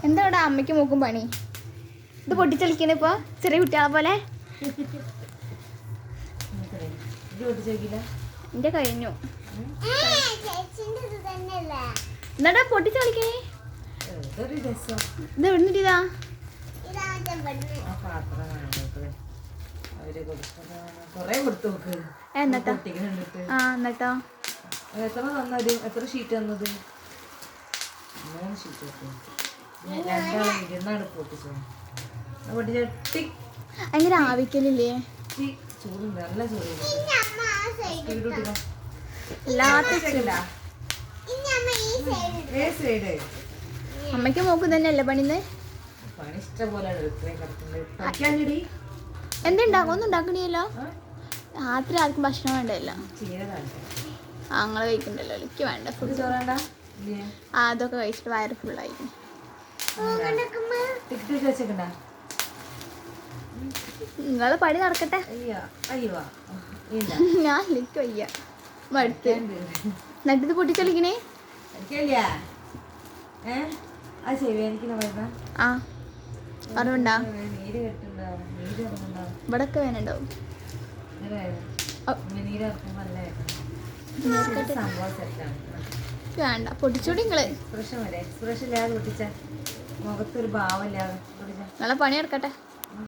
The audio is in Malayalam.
എന്താ ഇവിടെ അമ്മയ്ക്ക് മൂക്കും പണി? ഇത് പൊട്ടിച്ചളിക്കണ ഇപ്പൊ ചെറിയ കുട്ടികളെ പോലെ. എന്റെ കഴിഞ്ഞു. എന്താടാ പൊട്ടിച്ചളിക്കണേ? ഇത് എവിടുന്നിട്ടാ? എന്നിട്ടോ? ആ എന്നിട്ടോ? എത്ര ഷീറ്റ് തന്നത്? 3 ഷീറ്റ്. അങ്ങനെ ആവിക്കലില്ലേ? ചൂടുണ്ട്, നല്ല ചൂടുണ്ട്. അമ്മയ്ക്ക് മോക്ക് തന്നെയല്ലേ പണിന്ന്? എന്തുണ്ടാക്കും? ഒന്നും ഉണ്ടാക്കണിയല്ലോ. രാത്രി ആർക്കും ഭക്ഷണം വേണ്ടല്ലോ. അങ്ങനെ കഴിക്കണ്ടല്ലോ. എനിക്ക് വേണ്ട ഫുഡ്. അതൊക്കെ കഴിച്ചിട്ട് വയറ് ഫുള്ളായി. നിങ്ങള് പണി നടക്കട്ടെ. ഞാൻ എനിക്ക് വയ്യ, മടുത്ത്. എന്നിട്ട് പൊട്ടിച്ചളിക്കണേ? ആ അറിവുണ്ടാ? ഇവിടൊക്കെ വേനുണ്ടാവും. വേണ്ട പൊട്ടിച്ചോടി നിങ്ങള്. മുഖത്തൊരു ഭാവമില്ലാതെ നിങ്ങളെ പണി എടുക്കട്ടെ.